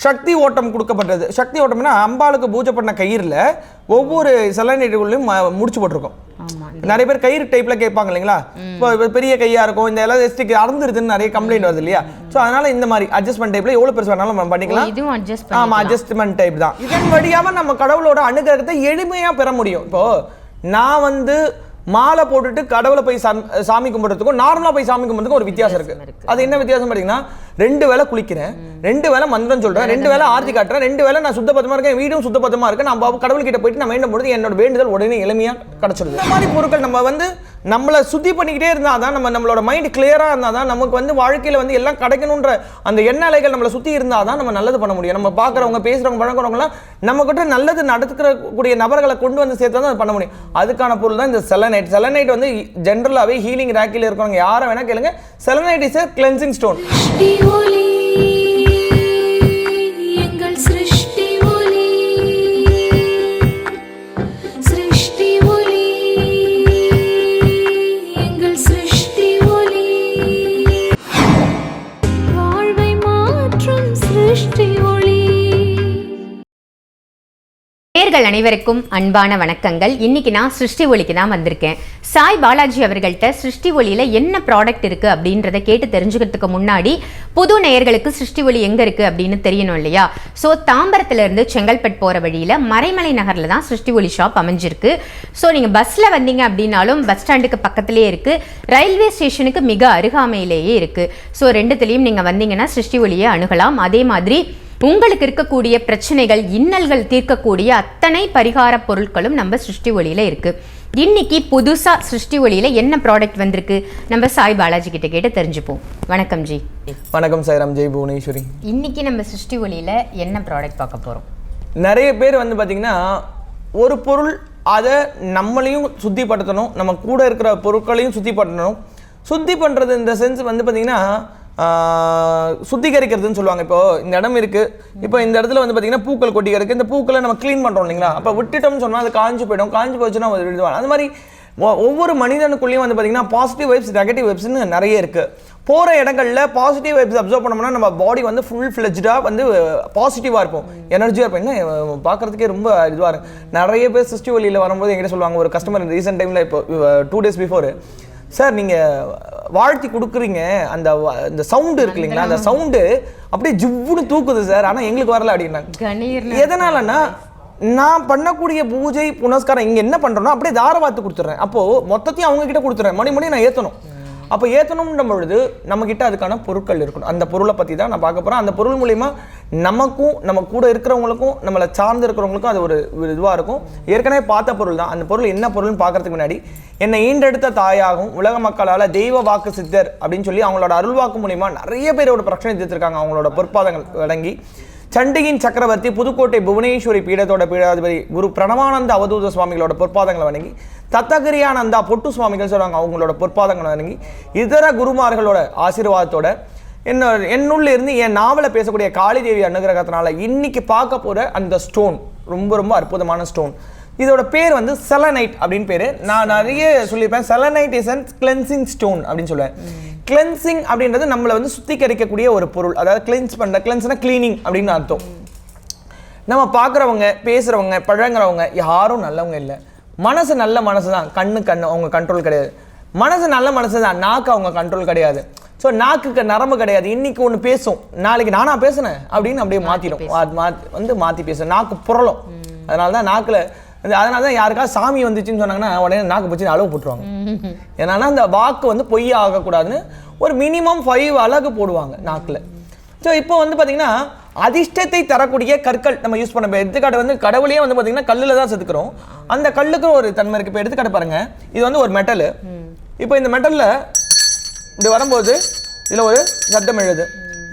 சக்தி ஓட்டம் கொடுக்கப்பட்டது. சக்தி ஓட்டம்னா அம்பாளுக்கு பூஜை பண்ண கயிறில் ஒவ்வொரு செலனைட்டுகளையும் முடிச்சு போட்டிருக்கோம். நிறைய பேர் கயிறு டைப்ல கேட்பாங்க இல்லைங்களா, இப்போ பெரிய கையா இருக்கும், இந்த எலாஸ்டிக் அறந்துருதுன்னு நிறைய கம்ப்ளைண்ட் வருது இல்லையா. ஸோ அதனால இந்த மாதிரி அட்ஜஸ்ட்மெண்ட் டைப்ல எவ்வளவு பெருசு வேணாலும் நம்ம பண்ணிக்கலாம். ஆமா, அட்ஜஸ்ட்மெண்ட் டைப் தான். இதன் வழியாம நம்ம கடவுளோட அனுகிரகத்தை எளிமையா பெற முடியும். இப்போ நான் வந்து மாலை போட்டுட்டு கடவுளை போய் சாமி கும்பிட்றதுக்கும் நார்மலா போய் சாமி கும்பிட்றதுக்கும் ஒரு வித்தியாசம் இருக்கு. அது என்ன வித்தியாசம் பார்த்தீங்கன்னா, 2 வேளை குளிக்கிறேன், 2 வேளை மந்திரம் சொல்றேன், 2 வேளை ஆர்த்தி காட்டுறேன், 2 வேளை நான் சுத்தபத்தமா இருக்கேன், வீடும் சுத்தபத்தமா இருக்கு. நான் கடவுள் கிட்ட போயிட்டு நான் வேண்டும் பொழுது என்னோட வேண்டுதல் உடனே எளிமையா கிடைச்சிடுது. இந்த மாதிரி பொருட்கள் நம்ம வந்து நம்மளை சுத்தி பண்ணிக்கிட்டே இருந்தாதான், நம்மளோட மைண்ட் கிளியரா இருந்தாதான், நமக்கு வந்து வாழ்க்கையில வந்து எல்லாம் கிடைக்கணுன்ற அந்த எண்ணலைகள் நம்மளை சுத்தி இருந்தாதான் நம்ம நல்லது பண்ண முடியும். நம்ம பாக்குறவங்க, பேசுறவங்க, பழக்கிறவங்கலாம் நம்ம கிட்ட நல்லது நடத்துக்கூடிய நபர்களை கொண்டு வந்து சேர்த்து தான் பண்ண முடியும். அதுக்கான பொருள் தான் இந்த செலனைட். செலனைட் வந்து ஜென்ரலாவே ஹீலிங் ராக்கில இருக்கிறவங்க யாரை வேணா கேளுங்க, selenite is a cleansing stone. அனைவருக்கும் அன்பான வணக்கங்கள். இன்னைக்கு நான் சிருஷ்டி ஒளிக்கு தான் வந்திருக்கேன். சாய் பாலாஜி அவர்கள்ட்ட சிருஷ்டி ஒளியில என்ன ப்ராடக்ட் இருக்கு அப்படின்றத கேட்டு தெரிஞ்சுக்கிறதுக்கு முன்னாடி புது நேயர்களுக்கு சிருஷ்டி ஒளி எங்க இருக்கு அப்படின்னு தெரியணும் இல்லையா. ஸோ தாம்பரத்துல இருந்து செங்கல்பட்டு போற வழியில மறைமலை நகர்ல தான் சிருஷ்டி ஒளி ஷாப் அமைஞ்சிருக்கு. ஸோ நீங்க பஸ்ல வந்தீங்க அப்படின்னாலும் பஸ் ஸ்டாண்டுக்கு பக்கத்திலேயே இருக்கு, ரயில்வே ஸ்டேஷனுக்கு மிக அருகாமையிலேயே இருக்கு. ஸோ ரெண்டுத்திலையும் நீங்க வந்தீங்கன்னா சிருஷ்டி ஒளியை அணுகலாம். அதே மாதிரி உங்களுக்கு இருக்கக்கூடிய பிரச்சனைகள், இன்னல்கள் தீர்க்கக்கூடிய அத்தனை பரிகார பொருட்களும் நம்ம சிருஷ்டி ஒளியில இருக்கு. இன்னைக்கு புதுசா சிருஷ்டி ஒளியில என்ன ப்ராடக்ட் வந்திருக்கு நம்ம சாய் பாலாஜி கிட்ட கேட்டு தெரிஞ்சுப்போம். வணக்கம் ஜி. வணக்கம் சாய்ராம். ஜெய் புவனேஸ்வரி. இன்னைக்கு நம்ம சிருஷ்டி ஒளியில என்ன ப்ராடக்ட் பார்க்க போறோம்? நிறைய பேர் வந்து பாத்தீங்கன்னா, ஒரு பொருள் அதை நம்மளையும் சுத்திப்படுத்தணும், நம்ம கூட இருக்கிற பொருட்களையும் சுத்திப்படுத்தணும். சுத்தி பண்றது இந்த சென்ஸ் வந்து பாத்தீங்கன்னா சுத்திகரிக்கிறதுன்னு சொல்லுவாங்க. இப்போ இந்த இடம் இருக்கு, இப்போ இந்த இடத்துல வந்து பார்த்தீங்கன்னா பூக்கள் கொட்டி இருக்கு, இந்த பூக்களை நம்ம க்ளீன் பண்ணுறோம் இல்லைங்களா. அப்போ விட்டுட்டோம்னு சொன்னால் அது காஞ்சி போயிடும், காஞ்சி போச்சுன்னா விடுவாங்க. அது மாதிரி ஒவ்வொரு மனிதனுக்குள்ளேயும் வந்து பார்த்தீங்கன்னா பாசிட்டிவ் வைப்ஸ், நெகட்டிவ் வைப்ஸ்னு நிறைய இருக்கு. போகிற இடங்களில் பாசிட்டிவ் வைப்ஸ் அப்சர்வ் பண்ணோம்னா நம்ம பாடி வந்து ஃபுல் ஃப்ளெஜ்டாக வந்து பாசிட்டிவாக இருப்போம், எனர்ஜியாக இருப்போம். இன்னும் பார்க்குறதுக்கே ரொம்ப இதுவாக இருக்கும். நிறைய பேர் சிருஷ்டி ஒளியில் வரும்போது எங்கிட்ட சொல்லுவாங்க, ஒரு கஸ்டமர் ரீசெண்ட் டைமில் இப்போ 2 days பிஃபோர், சார் நீங்கள் வாழ்த்தி கொடுக்குறீங்க, அந்த சவுண்டு இருக்கு இல்லைங்களா, அந்த சவுண்டு அப்படியே ஜிவ்வுன்னு தூக்குது சார், ஆனால் எங்களுக்கு வரல அப்படின்னாங்க. எதனாலன்னா, நான் பண்ணக்கூடிய பூஜை புனஸ்காரம் இங்கே என்ன பண்ணுறோன்னா அப்படியே தாரவாத்து கொடுத்துட்றேன். அப்போது மொத்தத்தையும் அவங்க கிட்ட கொடுத்துட்றேன், மணி நான் ஏற்றணும். அப்போ ஏற்றணுன்ற பொழுது நம்மக்கிட்ட அதுக்கான பொருட்கள் இருக்கணும். அந்த பொருளை பற்றி தான் நான் பார்க்க போகிறேன். அந்த பொருள் மூலிமா நமக்கும் நம்ம கூட இருக்கிறவங்களுக்கும் நம்மளை சார்ந்து இருக்கிறவங்களுக்கும் அது ஒரு இதுவாக இருக்கும். ஏற்கனவே பார்த்த பொருள் தான். அந்த பொருள் என்ன பொருள்னு பார்க்கறதுக்கு முன்னாடி, என்னை ஈண்டெடுத்த தாயாகவும் உலக மக்களால் தெய்வ வாக்கு சித்தர் அப்படின்னு சொல்லி அவங்களோட அருள்வாக்கு மூலிமா நிறைய பேரோட பிரச்சனை தீர்த்திருக்காங்க. அவங்களோட பொற்பாதங்கள் வழங்கி சண்டிகின் சக்கரவர்த்தி புதுக்கோட்டை புவனேஸ்வரி பீடத்தோட பீடாதிபதி குரு பிரணவானந்த அவதூத சுவாமிகளோட பொற்பாதங்களை வணங்கி, தத்தகிரியானந்தா பொட்டு சுவாமிகள் சொல்லுவாங்க, அவங்களோட பொற்பாதங்களை வணங்கி, இதர குருமார்களோட ஆசீர்வாதத்தோட என்னுள்ள இருந்து என் நாவலை பேசக்கூடிய காளி தேவி அனுகிரகத்தினால இன்னைக்கு பார்க்க போற அந்த ஸ்டோன் ரொம்ப ரொம்ப அற்புதமான ஸ்டோன். இதோட பேர் வந்து செலனைட் அப்படின்னு பேரு. நான் நிறைய சொல்லியிருப்பேன், selenite is and cleansing stone அப்படின்னு சொல்லுவேன். கிளென்சிங் அப்படின்றது நம்மளை வந்து சுத்திகரிக்கக்கூடிய ஒரு பொருள். அதாவது கிளென்ஸ்னா கிளீனிங் அப்படின்னு அர்த்தம். நம்ம பார்க்குறவங்க, பேசுகிறவங்க, பழங்குறவங்க யாரும் நல்லவங்க இல்லை. மனசு நல்ல மனசு தான், கண்ணு அவங்க கண்ட்ரோல் கிடையாது. மனசு நல்ல மனசு தான், நாக்கு அவங்க கண்ட்ரோல் கிடையாது. ஸோ நாக்குக்கு நரம்பு கிடையாது. இன்னைக்கு ஒன்று பேசும், நாளைக்கு நானா பேசுனேன் அப்படின்னு அப்படியே மாற்றிடும், மாற்றி பேசும். நாக்கு புரளும். அதனால தான் நாக்கில் அதனால தான் யாருக்காவது சாமி வந்துச்சுன்னு சொன்னாங்கன்னா உடனே நாக்கு பிடிச்சி அளவு போட்டுருவாங்க. ஏன்னா அந்த வாக்கு வந்து பொய்யா ஆகக்கூடாதுன்னு ஒரு மினிமம் 5 அலகு போடுவாங்க நாக்கில். ஸோ இப்போ வந்து பார்த்தீங்கன்னா அதிர்ஷ்டத்தை தரக்கூடிய கற்கள் நம்ம யூஸ் பண்ண. எடுத்துக்காட்டு வந்து கடவுளையே வந்து பார்த்தீங்கன்னா கல்லில் தான் செதுக்கிறோம். அந்த கல்லுக்கும் ஒரு தன்மை இருக்குது. இப்போ எடுத்துக்காட்டு பாருங்க, இது வந்து ஒரு மெட்டலு. இப்போ இந்த மெட்டலில் இப்படி வரும்போது இதில் ஒரு சத்தம் எழுது,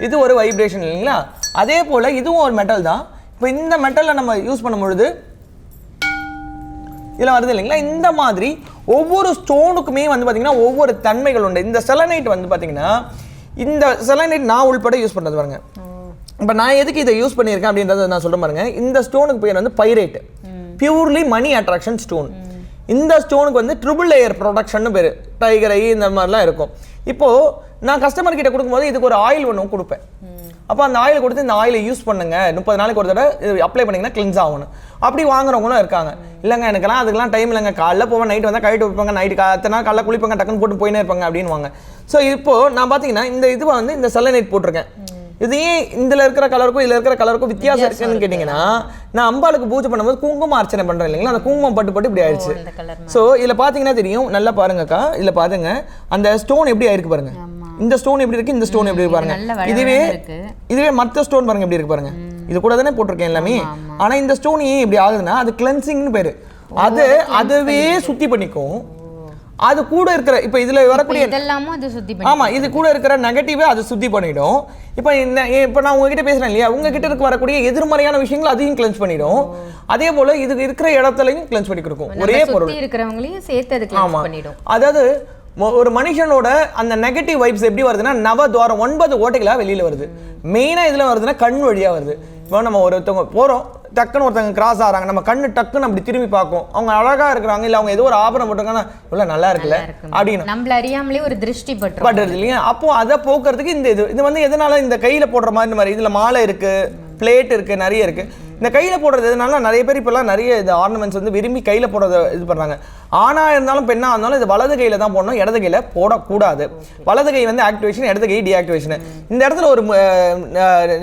இது ஒரு வைப்ரேஷன் இல்லைங்களா. அதே போல் இதுவும் ஒரு மெட்டல் தான். இப்போ இந்த மெட்டலில் நம்ம யூஸ் பண்ணும் பொழுது இதில் வருது இல்லைங்களா. இந்த மாதிரி ஒவ்வொரு ஸ்டோனுக்குமே வந்து பார்த்தீங்கன்னா ஒவ்வொரு தன்மைகள் உண்டு. இந்த செலனைட் வந்து பார்த்தீங்கன்னா, இந்த செலனைட் நான் உள்பட யூஸ் பண்ணுறது பாருங்க. இப்போ நான் எதுக்கு இதை யூஸ் பண்ணியிருக்கேன் அப்படின்றத நான் சொல்ல பாருங்க. இந்த ஸ்டோனுக்கு பேர் வந்து pyrite, purely money attraction stone. இந்த ஸ்டோனுக்கு வந்து ட்ரிபிள் லேயர் ப்ரொடக்ஷன் பேர், டைகர் ஐ இந்த மாதிரிலாம் இருக்கும். இப்போது நான் கஸ்டமர் கிட்ட கொடுக்கும்போது இதுக்கு ஒரு ஆயில் ஒன்று கொடுப்பேன். அப்போ அந்த ஆயில் கொடுத்து இந்த ஆயிலை யூஸ் பண்ணுங்க 30 நாளைக்கு ஒரு தடவை அப்ளை பண்ணிங்கன்னா கிளென்ஸ் ஆகணும். அப்படி வாங்குறவங்களும் இருக்காங்க. இல்லைங்க எனக்கெல்லாம் அதுக்கெல்லாம் டைம் இல்லைங்க, காலைல போவேன் நைட்டு வந்தால் கழிட்டு வைப்பாங்க, நைட்டு அத்தனை நாள் காலைல குளிப்பாங்க, டக்குன்னு போட்டு போயினே இருப்பாங்க அப்படின்வாங்க. ஸோ இப்போது நான் பார்த்தீங்கன்னா இந்த இதுவை வந்து இந்த செலனைட் போட்டிருக்கேன். இது ஏன் இதில் இருக்கிற கலருக்கும் இதில் இருக்கிற கலருக்கும் வித்தியாசம் இருக்குன்னு கேட்டிங்கன்னா, நான் அம்பாளுக்கு பூஜை பண்ணும்போது குங்குமம் அர்ச்சனை பண்ணுறேன் இல்லைங்களா, அந்த குங்குமம் பட்டு இப்படி ஆயிடுச்சு. ஸோ இதில் பார்த்தீங்கன்னா தெரியும், நல்லா பாருங்கக்கா, இதில் பாருங்க அந்த ஸ்டோன் எப்படி ஆயிருக்கு பாருங்க. இந்த ஸ்டோன் எப்படி இருக்கு, இந்த ஸ்டோன் எப்படி இருக்கு பாருங்க. இதுவே மற்ற ஸ்டோன் பாருங்க எப்படி இருக்கு பாருங்க. இது கூட தானே போட்டிருக்கேன் எல்லாமே. ஆனா இந்த ஸ்டோன் ஏன் இப்படி ஆகுதுன்னா அது கிளென்சிங்னு பேரு. அதுவே சுத்தி பண்ணிக்கும். அது கூட இருக்கிற இப்ப இதுல வரக்கூடிய இதெல்லாமும் அது சுத்தி பண்ணி, ஆமா, இது கூட இருக்கிற நெகட்டிவே அது சுத்தி பண்ணிடும். இப்ப நான் உங்ககிட்ட பேசுறேன் இல்லையா, உங்ககிட்ட இருக்க வரக்கூடிய எதிர்மறையான விஷயங்கள் அதையும் கிளென்ஸ் பண்ணிடும். அதே போல இது இருக்கிற இடத்துலயும் கிளென்ஸ் பண்ணி கொடுக்கும். ஒரே பொருள் இருக்கிறவங்களையும் சேர்த்து அது கிளென்ஸ் பண்ணிடும். அதாவது ஒரு மனுஷனோட அந்த நெகட்டிவ் வைப்ஸ் எப்படி வருதுன்னா, நவத்வாரம் 9 ஓட்டைகளா வெளியில வருது. மெயினா இதுல வருதுன்னா கண் வழியா வருது. இப்போ நம்ம ஒருத்தவங்க போறோம், டக்குன்னு ஒருத்தவங்க கிராஸ் ஆகிறாங்க, நம்ம கண்ணு டக்குன்னு அப்படி திரும்பி பார்க்கும். அவங்க அழகா இருக்கிறாங்க, இல்ல அவங்க ஏதோ ஒரு ஆபரணம் போட்டிருக்காங்கன்னா இவ்வளவு நல்லா இருக்குல்ல அப்படின்னு நம்மள அறியாமலே ஒரு திருஷ்டி பட்டுறது இல்லையா. அப்போ அதை போக்குறதுக்கு இது வந்து எதனால இந்த கையில போடுற மாதிரி இதுல மாலை இருக்கு, பிளேட் இருக்கு, நிறைய இருக்கு. இந்த கையில் போடுறது எதனால நிறைய பேர் இப்போல்லாம் நிறைய இது ஆர்னமெண்ட்ஸ் வந்து விரும்பி கையில் போடுறத இது பண்ணுறாங்க. ஆணாக இருந்தாலும் பெண்ணாக இருந்தாலும் இது வலது கையில் தான் போடணும், இடது கையில் போடக்கூடாது. வலது கை வந்து ஆக்டிவேஷன், இடது கை டிஆக்டிவேஷன். இந்த இடத்துல ஒரு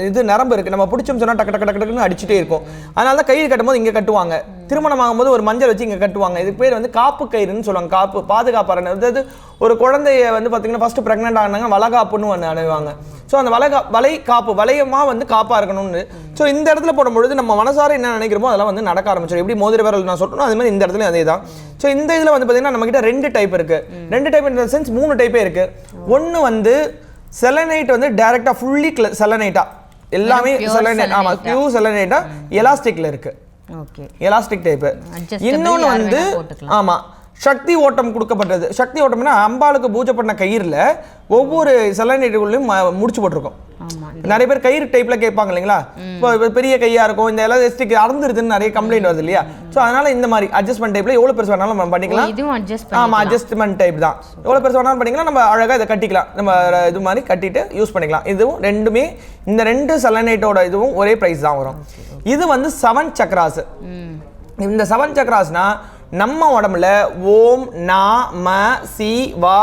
இது நரம்பு இருக்குது, நம்ம பிடிச்சோம் சொன்னால் டக்கு டக்கு டக்குன்னு அடிச்சுட்டே இருக்கும். அதனால தான் கயிறு கட்டும்போது இங்கே கட்டுவாங்க. திருமணம் ஆகும்போது ஒரு மஞ்சள் வச்சு இங்கே கட்டுவாங்க. இதுக்கு பேர் வந்து காப்பு கயிறுன்னு சொல்லுவாங்க. காப்பு பாதுகாப்பு. அதாவது ஒரு குழந்தைய வந்து பார்த்தீங்கன்னா ஃபர்ஸ்ட் ப்ரெக்னென்ட் ஆனாங்க வளகாப்புன்னு ஒன்று அணிவாங்க. ஸோ அந்த வலை காப்பு வளையமாக வந்து காப்பாக இருக்கணும்னு. ஸோ இந்த இடத்துல போடும்பொழுது நம்ம மனசார என்ன நினைக்கிறோமோ அதெல்லாம் வந்து நடக்க ஆரம்பிச்சிடும். எப்படி மோதிர விரல் நான் சொல்கிறோம் அது மாதிரி இந்த இடத்துல அதே தான். ஸோ இந்த இதில் வந்து பார்த்தீங்கன்னா நம்மகிட்ட 2 டைப் இருக்கு. 2 டைப் இந்த சென்ஸ் 3 டைப்பே இருக்கு. ஒன்று வந்து செலனைட் வந்து டைரக்டாக ஃபுல்லி செலனைட்டா எல்லாமே செலனைட், ஆமாம் பியூர் செலனைட்டா எலாஸ்டிக்ல இருக்கு. Okay, elastic type. இன்னொன்று வந்து ஆமாம் சக்தி ஓட்டம் கொடுக்கப்பட்டது. சக்தி ஓட்டம்னா அம்பாளுக்கு பூஜை பண்ண கயிறுல ஒவ்வொரு செலனைட்டுக்குள்ளேயும் முடிச்சு போட்டிருக்கோம். நிறைய பேர் கயிறு டைப்ல கேட்பாங்க இல்லைங்களா, இப்போ பெரிய கையா இருக்கும், இந்த எலாஸ்டிக் அறந்துருதுன்னு நிறைய கம்ப்ளைண்ட் வருது இல்லையா. ஸோ அதனால இந்த மாதிரி அட்ஜஸ்ட்மெண்ட் டைப்ல எவ்வளவு பெருசு வேணாலும் நம்ம பண்ணிக்கலாம். ஆமா, அட்ஜஸ்ட்மெண்ட் டைப் தான். எவ்வளவு பெருசு வேணாலும் பண்ணிக்கலாம். நம்ம அழகா இதை கட்டிக்கலாம், நம்ம இது மாதிரி கட்டிட்டு யூஸ் பண்ணிக்கலாம். இதுவும் ரெண்டுமே இந்த 2 செலனைட்டோட இதுவும் ஒரே பிரைஸ் தான் வரும். இது வந்து 7 சக்ராஸ். இந்த 7 சக்ராஸ்னா நம்ம உடம்புல ஓம் நா ம சி வா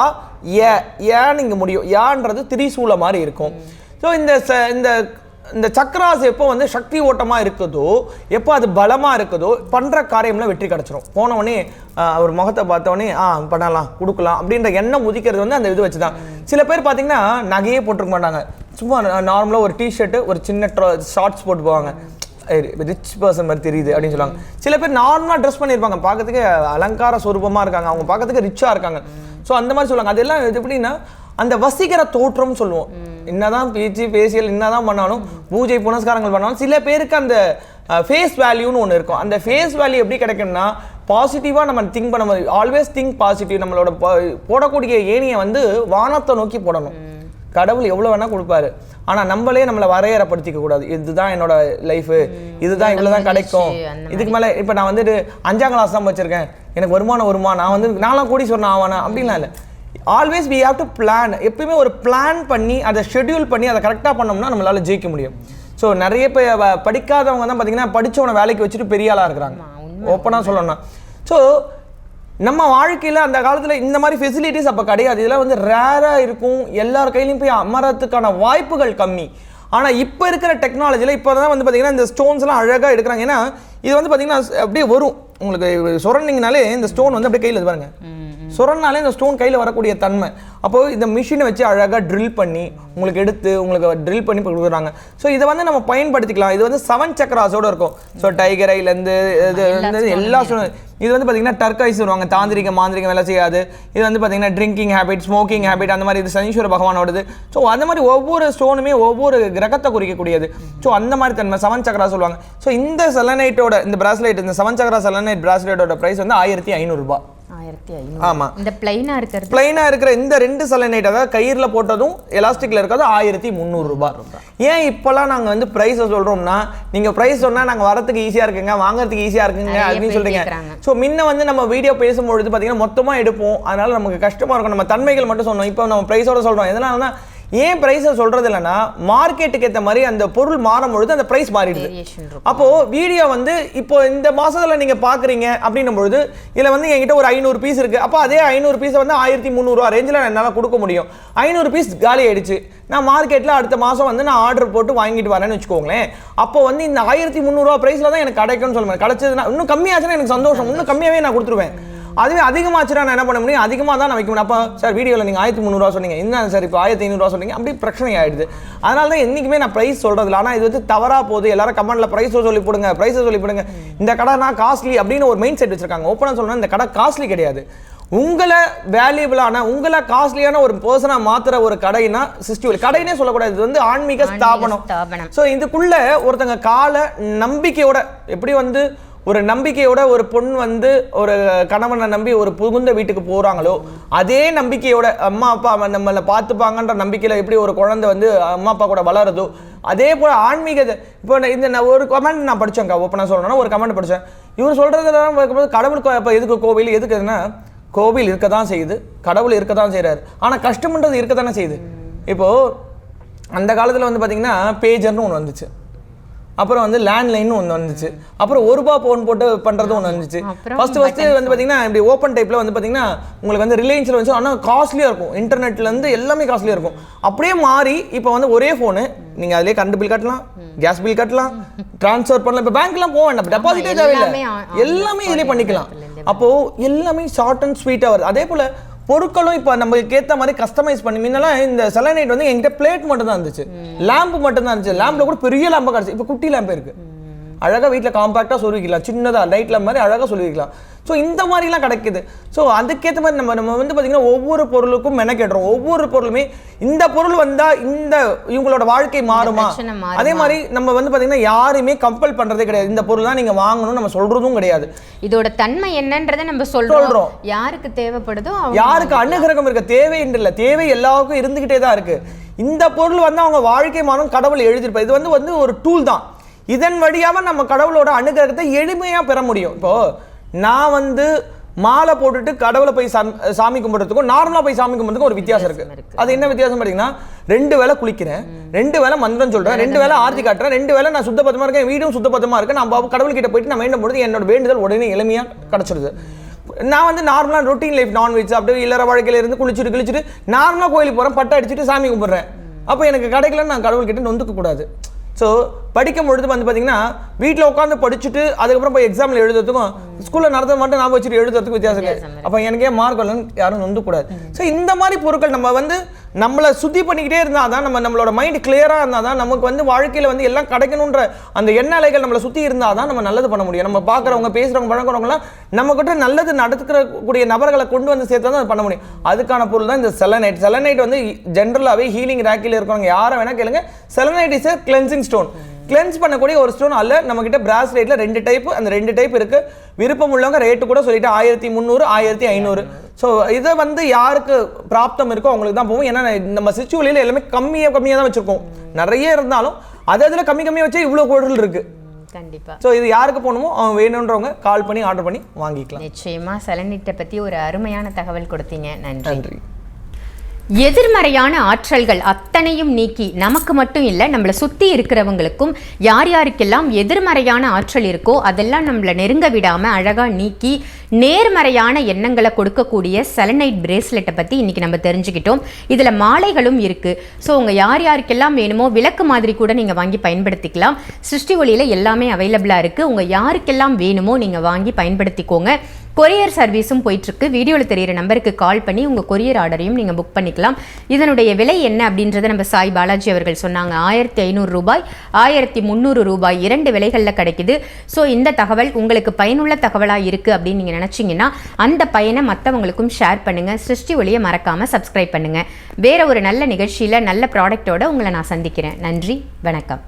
ஏன்னு இங்கே முடியும். யான்றது திரிசூல மாதிரி இருக்கும். ஸோ இந்த சக்கராஸ் எப்போ வந்து சக்தி ஓட்டமாக இருக்குதோ, எப்போ அது பலமாக இருக்குதோ பண்ணுற காரியம்ல வெற்றி கிடச்சிரும். போனவொடனே அவர் முகத்தை பார்த்தவொடனே பண்ணலாம் கொடுக்கலாம் அப்படின்ற எண்ணம் உதிக்கிறது வந்து அந்த இது வச்சு தான். சில பேர் பார்த்தீங்கன்னா நகையே போட்டிருக்க மாட்டாங்க, சும்மா நார்மலாக ஒரு டிஷர்ட்டு ஒரு சின்ன ஷார்ட்ஸ் போட்டு போவாங்க, ரிச் பர்சன் மாதிரி தெரியுது அப்படின்னு சொல்லுவாங்க. சில பேர் நார்மலாக ட்ரெஸ் பண்ணியிருப்பாங்க, பார்க்கறதுக்கு அலங்கார சொரூபமாக இருக்காங்க, அவங்க பார்க்கறதுக்கு ரிச்சாக இருக்காங்க. ஸோ அந்த மாதிரி சொல்லுவாங்க. அதெல்லாம் எப்படின்னா அந்த வசீகர தோற்றம் சொல்லுவோம். என்னதான் பேசியல் என்னதான் பண்ணாலும் பூஜை புனஸ்காரங்கள் பண்ணாலும் சில பேருக்கு அந்த ஃபேஸ் வேல்யூன்னு ஒன்று இருக்கும். அந்த ஃபேஸ் வேல்யூ எப்படி கிடைக்கும்னா பாசிட்டிவாக நம்ம திங்க் பண்ண மாதிரி, ஆல்வேஸ் திங்க் பாசிட்டிவ். நம்மளோட போடக்கூடிய ஏணியை வந்து வானத்தை நோக்கி போடணும். கடவுள் எவ்வளோ வேணா கொடுப்பாரு, ஆனால் நம்மளே நம்மளை வரையறைப்படுத்திக்க கூடாது. இதுதான் என்னோட லைஃபு, இதுதான் இவ்வளோதான் கிடைக்கும், இதுக்கு மேலே. இப்போ நான் வந்துட்டு 5ஆம் கிளாஸ் தான் வச்சிருக்கேன், எனக்கு வருமானம் நான் வந்து நான்லாம் கூடி சொன்னேன் ஆவானா அப்படின்லாம் இல்லை. Always we have to plan. எப்பயுமே ஒரு பிளான் பண்ணி அதை ஷெட்யூல் பண்ணி அதை கரெக்டாக பண்ணோம்னா நம்மளால ஜெயிக்க முடியும். ஸோ நிறைய பேர் படிக்காதவங்க தான் பார்த்தீங்கன்னா படித்தவனை வேலைக்கு வச்சுட்டு பெரிய ஆளாக இருக்கிறாங்க, ஓப்பனாக சொல்லணும்னா. ஸோ நம்ம வாழ்க்கையில் அந்த காலத்தில் இந்த மாதிரி ஃபெசிலிட்டிஸ் அப்போ கிடையாது. இதெல்லாம் வந்து ரேராக இருக்கும், எல்லார் கையிலையும் போய் அமரத்துக்கான வாய்ப்புகள் கம்மி. ஆனால் இப்போ இருக்கிற டெக்னாலஜியில் இப்போ தான் வந்து பார்த்தீங்கன்னா இந்த ஸ்டோன்ஸ்லாம் அழகாக எடுக்கிறாங்க. ஏன்னா இது வந்து பார்த்தீங்கன்னா அப்படியே வரும் உங்களுக்கு சுரண்டிங்கனாலே இந்த ஸ்டோன் வந்து அப்படியே கையில் பாருங்க, சுரண்டாலே இந்த ஸ்டோன் கையில் வரக்கூடிய தன்மை. அப்போது இந்த மிஷினை வச்சு அழகாக ட்ரில் பண்ணி உங்களுக்கு எடுத்து உங்களுக்கு ட்ரில் பண்ணி கொடுக்குறாங்க. ஸோ இதை வந்து நம்ம பயன்படுத்திக்கலாம். இது வந்து 7 சக்கராஸோடு இருக்கும். ஸோ டைகர் ஐலேருந்து எல்லா இது வந்து பார்த்தீங்கன்னா டர்கைஸ் வருவாங்க, தாந்திரிக மாந்திரிகம் வேலை செய்யாது. இது வந்து பார்த்தீங்கன்னா ட்ரிங்கிங் ஹேபிட், ஸ்மோக்கிங் ஹேபிட், அந்த மாதிரி இது சனீஸ்வர பகவானோடது. ஸோ அந்த மாதிரி ஒவ்வொரு ஸ்டோனுமே ஒவ்வொரு கிரகத்தை குறிக்கக்கூடியது. ஸோ அந்த மாதிரி தன்மை 7 சக்கரா சொல்லுவாங்க. ஸோ இந்த செலனைட்டோட இந்த பிராஸ்லெட், இந்த 7 சக்கரா செலனைட் பிராஸ்லெட்டோட ப்ரைஸ் வந்து 1500 ரூபாய். ஆமா, இந்த பிளைனா இருக்கிற இந்த 2 செலனைட், அதாவது கயிறுல போட்டதும் எலாஸ்டிக்ல இருக்கிறது 1300 ரூபாய். ஏன் இப்பெல்லாம் நாங்க வந்து பிரைஸ் சொல்றோம்னா, நீங்க பிரைஸ் சொன்னா நாங்க வரதுக்கு ஈஸியா இருக்குங்க, வாங்குறதுக்கு ஈஸியா இருக்குங்க அப்படின்னு சொல்றீங்க. ஸோ முன்ன வந்து நம்ம வீடியோ பேசும்பொழுது பார்த்தீங்கன்னா மொத்தமா எடுப்போம், அதனால நமக்கு கஷ்டமா இருக்கும். நம்ம தன்மைகள் மட்டும் சொன்னோம். இப்போ நம்ம பிரைஸோட சொல்றோம். எதனாலனா ஏன் பிரைஸை சொல்றது இல்லைன்னா மார்க்கெட்டுக்கு ஏற்ற மாதிரி அந்த பொருள் மாறும் பொழுது அந்த பிரைஸ் மாறிடுது. அப்போ வீடியோ வந்து இப்போ இந்த மாசத்துல நீங்க பாக்குறீங்க அப்படின்னும் பொழுது இதுல வந்து என்கிட்ட ஒரு 500 பீஸ் இருக்கு. அப்போ அதே 500 பீஸை வந்து 1300 ரேஞ்சில் என்னால் கொடுக்க முடியும். 500 பீஸ் காலி ஆயிடுச்சு. நான் மார்க்கெட்டில் அடுத்த மாதம் வந்து நான் ஆர்டர் போட்டு வாங்கிட்டு வரேன்னு வச்சுக்கோங்களேன். அப்போ வந்து இந்த 1300 பிரைஸில் தான் எனக்கு கிடைக்கும்னு சொல்லுவேன். கிடைச்சதுன்னா இன்னும் கம்மியாச்சுன்னா எனக்கு சந்தோஷம், இன்னும் கம்மியாகவே நான் கொடுத்துருவேன். அதுவே அதிகமாச்சுன்னா நான் என்ன பண்ண முடியும், அதிகமாக தான் நான் வைக்க முடியும். அப்போ சார் வீடியோவில் நீங்கள் 1300 சொன்னீங்க, என்ன சார் இப்போ 1500 சொன்னீங்க, அப்படி பிரச்சனை ஆயிடுது. அதனால தான் என்றைக்குமே நான் ப்ரைஸ் சொல்கிறதில்ல. ஆனால் இது வந்து தவறாக போகுது. எல்லாரும் கமெண்ட்டில் ப்ரைஸை சொல்லி போடுங்க, ப்ரைஸை சொல்லி போடுங்க. இந்த கடை நான் காஸ்ட்லி அப்படின்னு ஒரு மைண்ட் செட் வச்சிருக்காங்க. ஓப்பனாக சொல்லணும்னா இந்த கடை காஸ்ட்லி கிடையாது. உங்களை வேல்யூபிளான, உங்களை காஸ்ட்லியான ஒரு பர்சனாக மாத்துற ஒரு கடைனா சிருஷ்டி ஒளி கடைனே சொல்லக்கூடாது. இது வந்து ஆன்மீக ஸ்தாபனம். ஸோ இதுக்குள்ள ஒருத்தங்க கால நம்பிக்கையோட, எப்படி வந்து ஒரு நம்பிக்கையோட ஒரு பொண்ணு வந்து ஒரு கணவனை நம்பி ஒரு புகுந்த வீட்டுக்கு போறாங்களோ அதே நம்பிக்கையோட அம்மா அப்பா நம்மளை பார்த்துப்பாங்கன்ற நம்பிக்கையில எப்படி ஒரு குழந்தை வந்து அம்மா அப்பா கூட வளருதோ அதே போல ஆன்மீக. இப்போ இந்த ஒரு கமெண்ட் நான் படிச்சேன்க்கா, ஓப்பனா சொல்லணும்னா ஒரு கமெண்ட் படித்தேன். இவர் சொல்றது கடவுள் இப்போ எதுக்கு கோவில் எதுக்குன்னா, கோவில் இருக்க தான் செய்யுது, கடவுள் இருக்க தான் செய்கிறாரு, ஆனால் கஷ்டம்ன்றது இருக்க தானே செய்யுது. இப்போது அந்த காலத்தில் வந்து பார்த்தீங்கன்னா பேஜர்னு ஒன்று வந்துச்சு, அப்புறம் வந்து லேண்ட்லைன் ஒன்று வந்துச்சு, அப்புறம் ₹1 ஃபோன் போட்டு பண்ணுறது ஒன்று வந்துச்சு. ஃபஸ்ட்டு வந்து பார்த்தீங்கன்னா இப்படி ஓப்பன் டைப்பில் வந்து பார்த்தீங்கன்னா உங்களுக்கு வந்து ரிலையன்ஸில் வந்து ஆனால் காஸ்ட்லியாக இருக்கும், இன்டர்நெட்லேருந்து எல்லாமே காஸ்ட்லியாக இருக்கும். அப்படியே மாறி இப்போ வந்து ஒரே ஃபோனு நீங்கள் அதிலே கரண்ட் பில் கட்டலாம், கேஸ் பில் கட்டலாம், ட்ரான்ஸ்ஃபர் பண்ணலாம். இப்போ பேங்க்லாம் போக வேண்டாம், டெபாசிட்டே தேவையில்லை, எல்லாமே இதிலே பண்ணிக்கலாம். அப்போது எல்லாமே ஷார்ட் அண்ட் ஸ்வீட்டாக வருது. அதே போல் பொருட்களும் இப்போ நம்மளுக்கு ஏற்ற மாதிரி கஸ்டமைஸ் பண்ணி, முன்னெல்லாம் இந்த செலனைட் வந்து என்கிட்ட பிளேட் மட்டும் தான் இருந்துச்சு, லேம்பு மட்டும் தான் இருந்துச்சு. லேம்பில் கூட பெரிய லேம்பு கிடச்சி, இப்போ குட்டி லேம்பு இருக்கு, அழகாக வீட்டில் காம்பாக்டாக சொல்லிக்கலாம், சின்னதாக லைட் லேம்ப் மாதிரி அழகாக சொல்லிக்கலாம். ஸோ இந்த மாதிரிலாம் கிடைக்குது. ஸோ அதுக்கேற்ற மாதிரி நம்ம வந்து பார்த்தீங்கன்னா ஒவ்வொரு பொருளுக்கும் மெனக்கெடுறோம். ஒவ்வொரு பொருளுமே இந்த பொருள் வந்தால் இந்த இவங்களோட வாழ்க்கை மாறுமா, அதே மாதிரி நம்ம வந்து பார்த்தீங்கன்னா யாருமே கம்பல் பண்ணுறதே கிடையாது. இந்த பொருள் தான் நீங்கள் வாங்கணும்னு நம்ம சொல்கிறதும் கிடையாது. இதோட தன்மை என்னன்றதை நம்ம சொல்கிறோம். யாருக்கு தேவைப்படுதோ, யாருக்கு அனுகிரகம் இருக்க தேவையில்லை, தேவை எல்லாருக்கும் இருந்துக்கிட்டே தான் இருக்குது. இந்த பொருள் வந்து அவங்க வாழ்க்கை மாறும் கடவுள் எழுதியிருப்பார். இது வந்து ஒரு டூல் தான். இதன் வழியாக நம்ம கடவுளோட அனுகிரகத்தை எளிமையாக பெற முடியும். இப்போது நான் வந்து மாலை போட்டுட்டு கடவுளை போய் சாமி கும்பிட்றதுக்கும் நார்மலாக போய் சாமி கும்பிட்றதுக்கும் ஒரு வித்தியாசம் இருக்குது. அது என்ன வித்தியாசம் பார்த்தீங்கன்னா, 2 வேளை குளிக்கிறேன், 2 வேளை மந்திரம் சொல்கிறேன், 2 வேளை ஆர்த்தி காட்டுறேன், 2 வேளை நான் சுத்தபத்தமாக இருக்கேன், வீடும் சுத்தபத்தமாக இருக்கேன். நான் கடவுள்கிட்ட போயிட்டு நான் வேண்டும் பொழுது என்னோட வேண்டுதல் உடனே எளிமையாக கிடச்சிருது. நான் வந்து நார்மலாக ரொட்டீன் லைஃப் நான்வெஜ் அப்படியே இல்லற வாழ்க்கையில இருந்து குளிச்சுட்டு நார்மலாக கோயிலுக்கு போகிறேன், பட்டை அடிச்சுட்டு சாமி கும்பிட்றேன். அப்போ எனக்கு கிடைக்கலன்னு நான் கடவுள்கிட்ட நொந்துக்க கூடாது. ஸோ படிக்கும் பொழுது வந்து பார்த்தீங்கன்னா வீட்டில் உட்காந்து படிச்சுட்டு அதுக்கப்புறம் போய் எக்ஸாமில் எழுதுறதுக்கும் ஸ்கூலில் நடத்த மட்டும் நான் வச்சுட்டு எழுதுறதுக்கு வித்தியாசம் இல்லை. அப்போ எனக்கே மார்க் வரலன்னு யாரும் நொந்துக்கூடாது. ஸோ இந்த மாதிரி பொருட்கள் நம்ம வந்து நம்மளை சுத்தி பண்ணிக்கிட்டே இருந்தால் தான், நம்மளோட மைண்ட் கிளியராக இருந்தால் தான் நமக்கு வந்து வாழ்க்கையில் வந்து எல்லாம் கிடைக்கணுன்ற அந்த எண்ண அலைகள் நம்மளை சுற்றி இருந்தால் தான் நம்ம நல்லது பண்ண முடியும். நம்ம பார்க்குறவங்க, பேசுகிறவங்க, பழக்கிறவங்களாம் நம்மக்கிட்ட நல்லது நடத்துக்கக்கூடிய நபர்களை கொண்டு வந்து சேர்த்தா தான் பண்ண முடியும். அதுக்கான பொருள் தான் இந்த செலனைட். செலனைட் வந்து ஜென்ரலாகவே ஹீலிங் ரேக்கில் இருக்கிறவங்க யாரை வேணால் கேளுங்க, selenite is a cleansing stone. Cleanse பண்ணக்கூடிய ஒரு ஸ்டோன் அல்ல. நம்ம கிட்ட பிராஸ் ரேட்ல 2 டைப், அந்த 2 டைப் இருக்கு. விருப்பம் உள்ளவங்க ரேட்டு கூட சொல்லிட்டு 1300, 1500. ஸோ இதை வந்து யாருக்கு பிராப்தம் இருக்கோ அவங்களுக்கு தான் போகும். ஏன்னா நம்ம சிச்சுவலியில் எல்லாமே கம்மியாக தான் வச்சிருக்கோம். நிறைய இருந்தாலும் அதில் கம்மியாக வச்சா இவ்வளோ பொருள் இருக்கு. கண்டிப்பா. ஸோ இது யாருக்கு போகணுமோ அவங்க வேணுன்றவங்க கால் பண்ணி ஆர்டர் பண்ணி வாங்கிக்கலாம். நிச்சயமா செலனைட்டை பற்றி ஒரு அருமையான தகவல் கொடுத்தீங்க. நன்றி. எதிர்மறையான ஆற்றல்கள் அத்தனையும் நீக்கி நமக்கு மட்டும் இல்லை, நம்மளை சுற்றி இருக்கிறவங்களுக்கும் யார் யாருக்கெல்லாம் எதிர்மறையான ஆற்றல் இருக்கோ அதெல்லாம் நம்மளை நெருங்க விடாமல் அழகாக நீக்கி நேர்மறையான எண்ணங்களை கொடுக்கக்கூடிய செலனைட் பிரேஸ்லெட்டை பற்றி இன்றைக்கி நம்ம தெரிஞ்சுக்கிட்டோம். இதில் மாலைகளும் இருக்குது. ஸோ உங்கள் யார் யாருக்கெல்லாம் வேணுமோ விளக்கு மாதிரி கூட நீங்கள் வாங்கி பயன்படுத்திக்கலாம். சிருஷ்டி ஒளியில் எல்லாமே அவைலபிளாக இருக்குது. உங்கள் யாருக்கெல்லாம் வேணுமோ நீங்கள் வாங்கி பயன்படுத்திக்கோங்க. கொரியர் சர்வீஸும் போயிட்டுருக்கு. வீடியோவில் தெரிகிற நம்பருக்கு கால் பண்ணி உங்கள் கொரியர் ஆர்டரையும் நீங்கள் புக் பண்ணிக்கலாம். இதனுடைய விலை என்ன அப்படின்றத நம்ம சாய் பாலாஜி அவர்கள் சொன்னாங்க. ₹1500, ₹1300 2 விலைகளில் கிடைக்குது. ஸோ இந்த தகவல் உங்களுக்கு பயனுள்ள தகவலாக இருக்குது அப்படின்னு நீங்கள் நினச்சிங்கன்னா அந்த பயனை மற்றவங்களுக்கும் ஷேர் பண்ணுங்கள். சிருஷ்டி ஒளியை மறக்காமல் சப்ஸ்கிரைப் பண்ணுங்கள். வேற ஒரு நல்ல நிகழ்ச்சியில் நல்ல ப்ராடக்டோட உங்களை நான் சந்திக்கிறேன். நன்றி, வணக்கம்.